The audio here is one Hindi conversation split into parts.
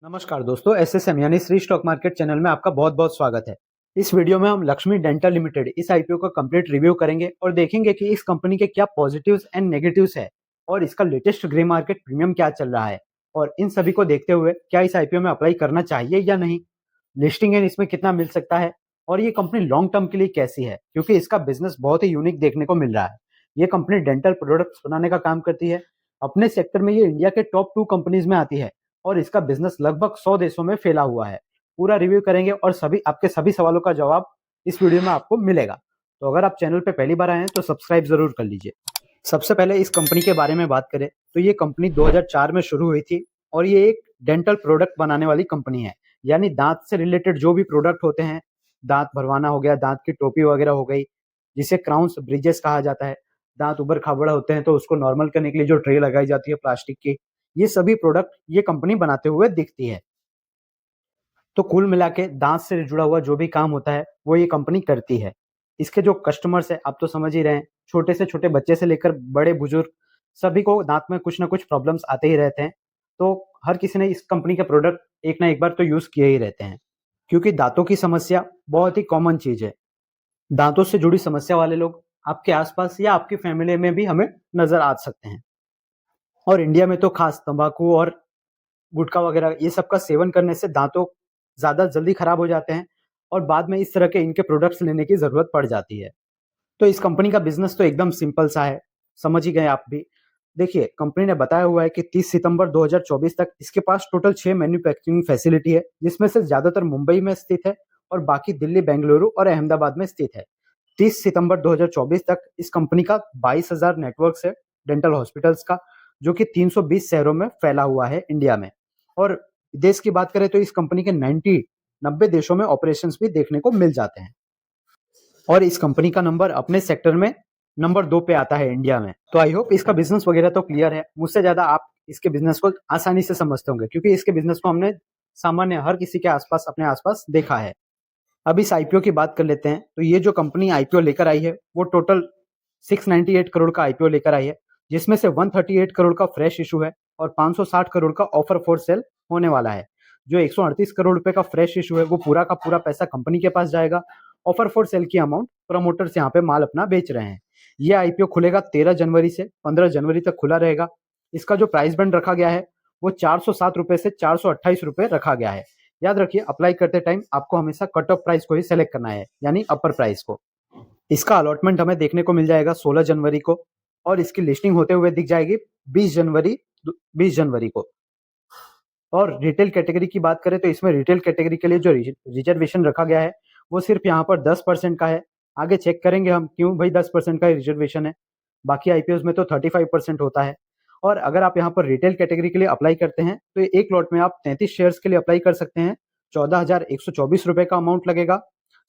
नमस्कार दोस्तों, एसएसएम यानी श्री स्टॉक मार्केट चैनल में आपका बहुत बहुत स्वागत है। इस वीडियो में हम लक्ष्मी डेंटल लिमिटेड इस आईपीओ का कंप्लीट रिव्यू करेंगे और देखेंगे कि इस कंपनी के क्या पॉजिटिव्स एंड नेगेटिव्स है और इसका लेटेस्ट ग्रे मार्केट प्रीमियम क्या चल रहा है और इन सभी को देखते हुए क्या इस आईपीओ में अप्लाई करना चाहिए या नहीं, लिस्टिंग एंड इसमें कितना मिल सकता है और ये कंपनी लॉन्ग टर्म के लिए कैसी है, क्योंकि इसका बिजनेस बहुत ही यूनिक देखने को मिल रहा है। ये कंपनी डेंटल प्रोडक्ट्स बनाने का काम करती है। अपने सेक्टर में ये इंडिया के टॉप 2 कंपनीज में आती है और इसका बिजनेस लगभग 100 देशों में फैला हुआ है। पूरा रिव्यू करेंगे और आपके सभी सवालों का जवाब इस वीडियो में आपको मिलेगा। तो अगर आप चैनल पे पहली बार आए हैं तो सब्सक्राइब जरूर कर लीजिए। सबसे पहले इस कंपनी के बारे में बात करें तो ये कंपनी 2004 में शुरू हुई थी और ये एक डेंटल प्रोडक्ट बनाने वाली कंपनी है। यानी दांत से रिलेटेड जो भी प्रोडक्ट होते हैं, दांत भरवाना हो गया, दांत की टोपी वगैरह हो गई, जिसे क्राउन्स ब्रिजेस कहा जाता है। दांत उबड़ खाबड़ होते हैं तो उसको नॉर्मल करने के लिए जो ट्रे लगाई जाती है प्लास्टिक की, ये सभी प्रोडक्ट ये कंपनी बनाते हुए दिखती है। तो कुल मिला के दांत से जुड़ा हुआ जो भी काम होता है वो ये कंपनी करती है। इसके जो कस्टमर्स है आप तो समझ ही रहे हैं, छोटे से छोटे बच्चे से लेकर बड़े बुजुर्ग सभी को दांत में कुछ ना कुछ प्रॉब्लम्स आते ही रहते हैं। तो हर किसी ने इस कंपनी के प्रोडक्ट एक ना एक बार तो यूज किए ही रहते हैं, क्योंकि दांतों की समस्या बहुत ही कॉमन चीज है। दांतों से जुड़ी समस्या वाले लोग आपके आसपास या आपकी फैमिली में भी हमें नजर आ सकते हैं। और इंडिया में तो खास तंबाकू और गुटखा वगैरह ये सब का सेवन करने से दांतों ज़्यादा जल्दी खराब हो जाते हैं और बाद में इस तरह के इनके प्रोडक्ट्स लेने की ज़रूरत पड़ जाती है। तो इस कंपनी का बिज़नेस तो एकदम सिंपल सा है, समझ ही गए आप भी। देखिए, कंपनी ने बताया हुआ है कि 30 सितंबर 2024 तक इसके पास टोटल 6 मैन्युफैक्चरिंग फैसिलिटी है, जिसमें से ज़्यादातर मुंबई में स्थित है और बाकी दिल्ली, बेंगलुरु और अहमदाबाद में स्थित है। 30 सितंबर 2024 तक इस कंपनी का 22,000 नेटवर्क है डेंटल हॉस्पिटल्स का, जो कि 320 शहरों में फैला हुआ है इंडिया में। और देश की बात करें तो इस कंपनी के 90 देशों में ऑपरेशंस भी देखने को मिल जाते हैं और इस कंपनी का नंबर अपने सेक्टर में नंबर 2 पे आता है इंडिया में। तो आई होप इसका बिजनेस वगैरह तो क्लियर है। मुझसे ज्यादा आप इसके बिजनेस को आसानी से समझते होंगे, क्योंकि इसके बिजनेस को हमने सामान्य हर किसी के आसपास अपने आसपास देखा है। अब इस आईपीओ की बात कर लेते हैं। तो ये जो कंपनी आईपीओ लेकर आई है वो टोटल 698 करोड़ का आईपीओ लेकर आई है, जिसमें से 138 करोड़ का फ्रेश इशू है और 560 करोड़ का ऑफर फॉर सेल होने वाला है। जो 138 करोड़ रुपए का फ्रेश इशू है वो पूरा का पूरा पैसा कंपनी के पास जाएगा। ऑफर फॉर सेल की अमाउंट प्रमोटर्स यहाँ पे माल अपना बेच रहे हैं। ये आईपीओ खुलेगा 13 जनवरी से 15 जनवरी तक खुला रहेगा। इसका जो प्राइस बैंड रखा गया है वो 407 रुपए से 428 रुपए रखा गया है। याद रखिए, अप्लाई करते टाइम आपको हमेशा कट ऑफ प्राइस को ही सेलेक्ट करना है, यानी अपर प्राइस को। इसका अलॉटमेंट हमें देखने को मिल जाएगा 16 जनवरी को और इसकी लिस्टिंग होते हुए दिख जाएगी 20 जनवरी को। और रिटेल कैटेगरी की बात करें तो इसमें रिटेल कैटेगरी के लिए जो रिजर्वेशन रखा गया है वो सिर्फ यहाँ पर 10% का है। आगे चेक करेंगे हम क्यों भाई 10% का रिजर्वेशन है। बाकी आईपीओ में तो 35% होता है। और अगर आप यहाँ पर रिटेल कैटेगरी के लिए अप्लाई करते हैं तो एक लॉट में आप 33 शेयर्स के लिए अप्लाई कर सकते हैं। 14,124 रुपए का अमाउंट लगेगा।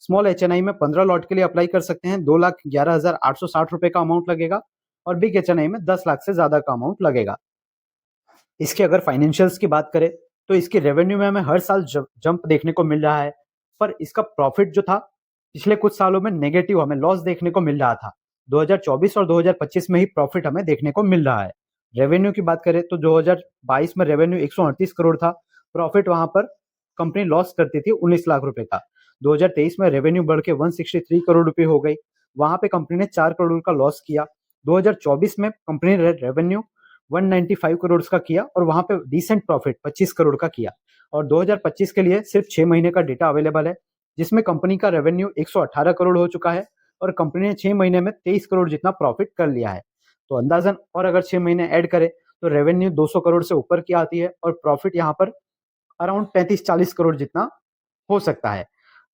स्मॉल एचएनआई में 15 लॉट के लिए अप्लाई कर सकते हैं। 2,11,860 रुपए का अमाउंट लगेगा और बिग एचएनआई में 10 लाख से ज्यादा का अमाउंट लगेगा। इसके अगर फाइनेंशियल्स की बात करें तो इसकी रेवेन्यू में हमें हर साल जंप देखने को मिल रहा है, पर इसका प्रॉफिट जो था पिछले कुछ सालों में नेगेटिव हमें लॉस देखने को मिल रहा था। 2024 और 2025 में ही प्रॉफिट हमें देखने को मिल रहा है। रेवेन्यू की बात करें तो 2022 में रेवेन्यू 138 करोड़ था, प्रॉफिट वहां पर कंपनी लॉस करती थी 19 लाख रुपए का। 2023 में रेवेन्यू बढ़ के 163 करोड़ रुपए हो गई, वहां पे कंपनी ने 4 करोड़ का लॉस किया। 2024 में कंपनी ने रेवेन्यू 195 करोड़ का किया और वहां पे डिसेंट प्रॉफिट 25 करोड़ का किया। और 2025 के लिए सिर्फ 6 महीने का डेटा अवेलेबल है, जिसमें कंपनी का रेवेन्यू 118 करोड़ हो चुका है और कंपनी ने 6 महीने में 23 करोड़ जितना प्रॉफिट कर लिया है। तो अंदाजन और अगर 6 महीने ऐड करें तो रेवेन्यू 200 करोड़ से ऊपर की आती है और प्रॉफिट यहाँ पर अराउंड 35-40 करोड़ जितना हो सकता है।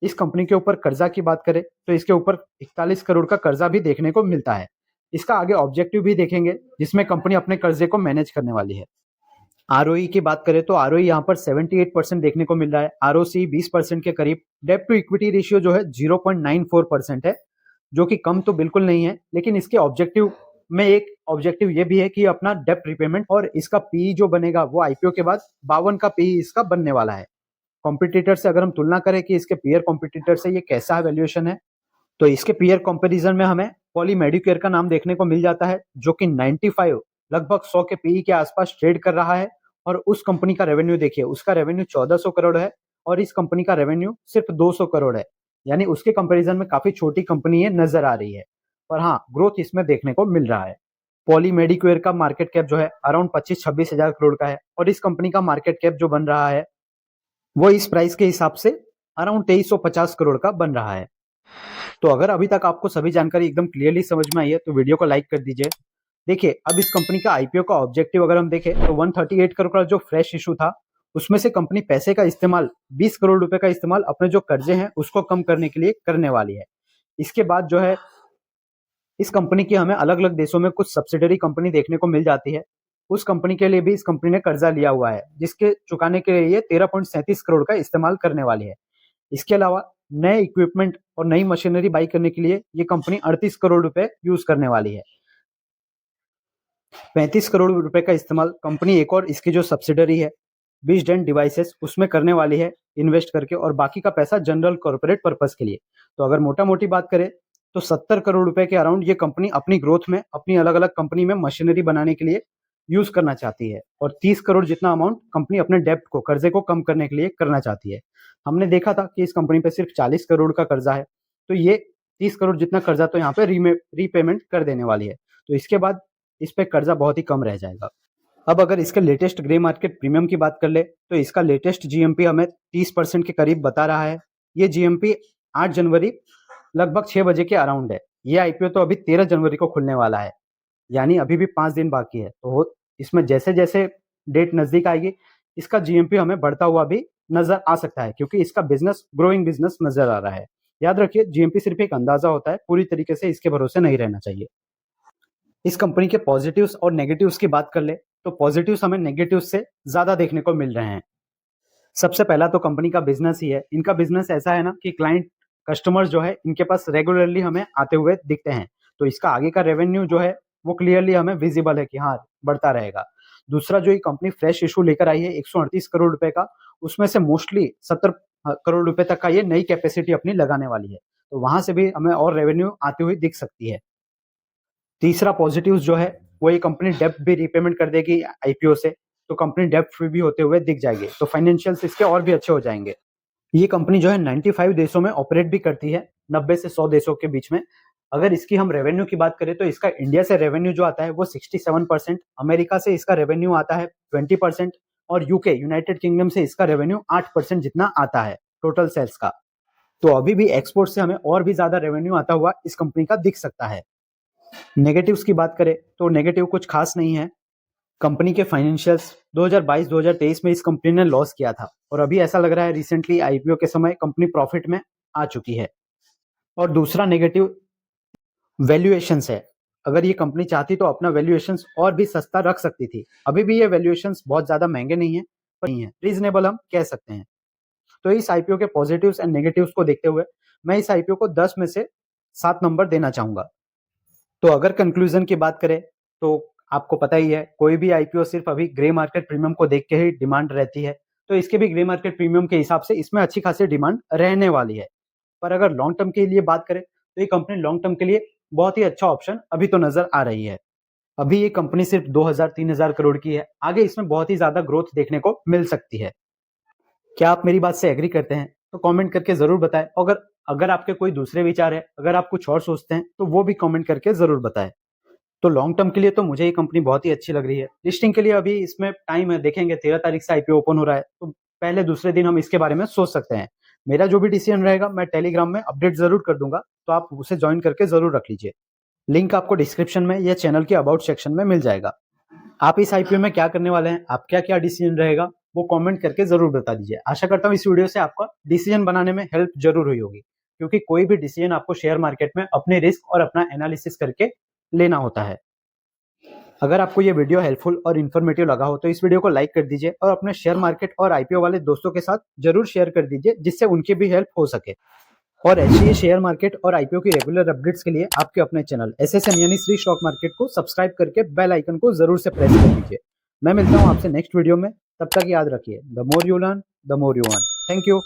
इस कंपनी के ऊपर कर्जा की बात करें तो इसके ऊपर 41 करोड़ का कर्जा भी देखने को मिलता है। इसका आगे ऑब्जेक्टिव भी देखेंगे जिसमें कंपनी अपने कर्जे को मैनेज करने वाली है। आरओई की बात करें तो आरओई यहाँ पर 78% देखने को मिल रहा है, आरओसी 20% के करीब। डेट टू इक्विटी रेशियो जो है 0.94% है, जो कि कम तो बिल्कुल नहीं है, लेकिन इसके ऑब्जेक्टिव में एक ऑब्जेक्टिव ये भी है कि अपना डेप्ट रिपेमेंट, और इसका पीई जो बनेगा वो आईपीओ के बाद 52 का पीई इसका बनने वाला है। कॉम्पिटिटर से अगर हम तुलना करें कि इसके पीयर कॉम्पिटिटर से ये कैसा वैल्यूएशन है, तो इसके पीयर कंपैरिजन में हमें पॉली मेडिकेयर का नाम देखने को मिल जाता है, जो कि 95 लगभग 100 के पीई के आसपास ट्रेड कर रहा है और उस कंपनी का रेवेन्यू देखिए, उसका रेवेन्यू 1400 करोड़ है और इस कंपनी का रेवेन्यू सिर्फ 200 करोड़ है। यानी उसके कंपैरिजन में काफी छोटी कंपनी ये नजर आ रही है, पर हाँ ग्रोथ इसमें देखने को मिल रहा है। पॉली मेडिक्योर का मार्केट कैप जो है अराउंड 25-26 हजार करोड़ का है और इस कंपनी का मार्केट कैप जो बन रहा है वो इस प्राइस के हिसाब से अराउंड 2350 करोड़ का बन रहा है। तो अगर अभी तक आपको सभी जानकारी एकदम क्लियरली समझ में आई है तो वीडियो को लाइक कर दीजिए। देखिए अब इस कंपनी का आईपीओ का ऑब्जेक्टिव अगर हम देखें तो 138 करोड़ का जो फ्रेश इशू था उसमें से कंपनी पैसे का इस्तेमाल 20 करोड़ रुपए का इस्तेमाल अपने जो कर्जे हैं उसको कम करने के लिए करने वाली है। इसके बाद जो है इस कंपनी की हमें अलग अलग देशों में कुछ सब्सिडरी कंपनी देखने को मिल जाती है। उस कंपनी के लिए भी इस कंपनी ने कर्जा लिया हुआ है जिसके चुकाने के लिए 13.37 करोड़ का इस्तेमाल करने वाली है। इसके अलावा नए इक्विपमेंट और नई मशीनरी बाई करने के लिए ये कंपनी 38 करोड़ रुपए यूज करने वाली है। 35 करोड़ रुपए का इस्तेमाल कंपनी एक और इसकी जो सब्सिडरी है विजडेंट डिवाइसेस उसमें करने वाली है इन्वेस्ट करके, और बाकी का पैसा जनरल कॉर्पोरेट पर्पस के लिए। तो अगर मोटा मोटी बात करें तो 70 करोड़ रुपए के अराउंड ये कंपनी अपनी ग्रोथ में अपनी अलग अलग कंपनी में मशीनरी बनाने के लिए यूज करना चाहती है, और 30 करोड़ जितना अमाउंट कंपनी अपने डेप्ट को कर्जे को कम करने के लिए करना चाहती है। हमने देखा था कि इस कंपनी पे सिर्फ 40 करोड़ का कर्जा है, तो ये 30 करोड़ जितना कर्जा तो यहाँ पे रीपेमेंट कर देने वाली है। तो इसके बाद इस पे कर्जा बहुत ही कम रह जाएगा। अब अगर इसके लेटेस्ट ग्रे मार्केट प्रीमियम की बात कर ले तो इसका लेटेस्ट जीएमपी हमें 30% के करीब बता रहा है। ये जीएमपी 8 जनवरी लगभग 6 बजे के अराउंड है। ये आईपीओ तो अभी 13 जनवरी को खुलने वाला है, यानी अभी भी 5 दिन बाकी है। तो इसमें जैसे जैसे डेट नजदीक आएगी इसका जीएमपी हमें बढ़ता हुआ भी नजर आ सकता है, क्योंकि इसका बिजनेस ग्रोइंग बिजनेस नजर आ रहा है। याद रखिए जीएमपी सिर्फ एक अंदाजा होता है, पूरी तरीके से इसके भरोसे नहीं रहना चाहिए। इस कंपनी के पॉजिटिव्स और नेगेटिव्स की बात कर ले तो पॉजिटिव्स हमें नेगेटिव्स से ज्यादा देखने को मिल रहे हैं। सबसे पहला तो कंपनी का बिजनेस ही है। इनका बिजनेस ऐसा है ना कि क्लाइंट कस्टमर्स जो है इनके पास रेगुलरली हमें आते हुए दिखते हैं, तो इसका आगे का रेवेन्यू जो है वो क्लियरली हमें विजिबल है कि हाँ बढ़ता रहेगा। दूसरा जो ये कंपनी फ्रेश इशू लेकर आई है 138 करोड़ रुपए का, उसमें से मोस्टली 70 करोड़ रुपए तक का ये नई कैपेसिटी अपनी लगाने वाली है, तो वहां से भी हमें और रेवेन्यू आती हुई दिख सकती है। तीसरा पॉजिटिव जो है वो ये कंपनी डेब्ट भी रीपेमेंट कर देगी आईपीओ से, तो कंपनी डेब्ट फ्री भी होते हुए दिख जाएगी, तो फाइनेंशियल्स इसके और भी अच्छे हो जाएंगे। ये कंपनी जो है 95 देशों में ऑपरेट भी करती है, 90 से 100 देशों के बीच में। अगर इसकी हम रेवेन्यू की बात करें तो इसका इंडिया से रेवेन्यू जो आता है वो 67%, अमेरिका से इसका रेवेन्यू आता है 20% और यूके यूनाइटेड किंगडम से इसका रेवेन्यू 8% जितना आता है टोटल सेल्स का। तो अभी भी एक्सपोर्ट से हमें और भी ज्यादा रेवेन्यू आता हुआ इस कंपनी का दिख सकता है। नेगेटिव्स की बात करें तो नेगेटिव कुछ खास नहीं है। कंपनी के फाइनेंशियल्स 2022-2023 में इस कंपनी ने लॉस किया था, और अभी ऐसा लग रहा है रिसेंटली आईपीओ के समय कंपनी प्रॉफिट में आ चुकी है। और दूसरा नेगेटिव वैल्यूएशंस है। अगर ये कंपनी चाहती तो अपना वैल्यूएशंस और भी सस्ता रख सकती थी। अभी भी ये वैल्यूएशंस बहुत ज्यादा महंगे नहीं है, पर नहीं है, रीजनेबल हम कह सकते हैं। तो इस आईपीओ के पॉजिटिव्स एंड नेगेटिव्स को देखते हुए मैं इस आईपीओ को 10 में से 7 नंबर देना चाहूंगा। तो अगर कंक्लूजन की बात करें तो आपको पता ही है कोई भी आईपीओ सिर्फ अभी ग्रे मार्केट प्रीमियम को देख के ही डिमांड रहती है, तो इसके भी ग्रे मार्केट प्रीमियम के हिसाब से इसमें अच्छी खासी डिमांड रहने वाली है। पर अगर लॉन्ग टर्म के लिए बात करें तो ये कंपनी लॉन्ग टर्म के लिए बहुत ही अच्छा ऑप्शन अभी तो नजर आ रही है। अभी ये कंपनी सिर्फ 2000-3000 करोड़ की है, आगे इसमें बहुत ही ज्यादा ग्रोथ देखने को मिल सकती है। क्या आप मेरी बात से एग्री करते हैं? तो कमेंट करके जरूर बताएं। अगर अगर आपके कोई दूसरे विचार है, अगर आप कुछ और सोचते हैं तो वो भी कमेंट करके जरूर बताएं। तो लॉन्ग टर्म के लिए तो मुझे ये कंपनी बहुत ही अच्छी लग रही है। लिस्टिंग के लिए अभी इसमें टाइम है, देखेंगे 13 तारीख से आईपीओ ओपन हो रहा है, तो पहले दूसरे दिन हम इसके बारे में सोच सकते हैं। मेरा जो भी डिसीजन रहेगा मैं टेलीग्राम में अपडेट जरूर कर दूंगा, तो आप उसे ज्वाइन करके जरूर रख लीजिए। लिंक आपको डिस्क्रिप्शन में या चैनल के अबाउट सेक्शन में मिल जाएगा। आप इस आईपीओ में क्या करने वाले हैं, आप क्या क्या डिसीजन रहेगा वो कमेंट करके जरूर बता दीजिए। आशा करता हूँ इस वीडियो से आपका डिसीजन बनाने में हेल्प जरूर हुई होगी, क्योंकि कोई भी डिसीजन आपको शेयर मार्केट में अपने रिस्क और अपना एनालिसिस करके लेना होता है। अगर आपको ये वीडियो हेल्पफुल और इन्फॉर्मेटिव लगा हो तो इस वीडियो को लाइक कर दीजिए और अपने शेयर मार्केट और आईपीओ वाले दोस्तों के साथ जरूर शेयर कर दीजिए, जिससे उनकी भी हेल्प हो सके। और ऐसे ही शेयर मार्केट और आईपीओ की रेगुलर अपडेट्स के लिए आपके अपने चैनल एसएसएम यानी श्री स्टॉक मार्केट को सब्सक्राइब करके बेल आइकन को जरूर से प्रेस कर दीजिए। मैं मिलता हूँ आपसे नेक्स्ट वीडियो में, तब तक याद रखिए the more you learn the more you earn. Thank you.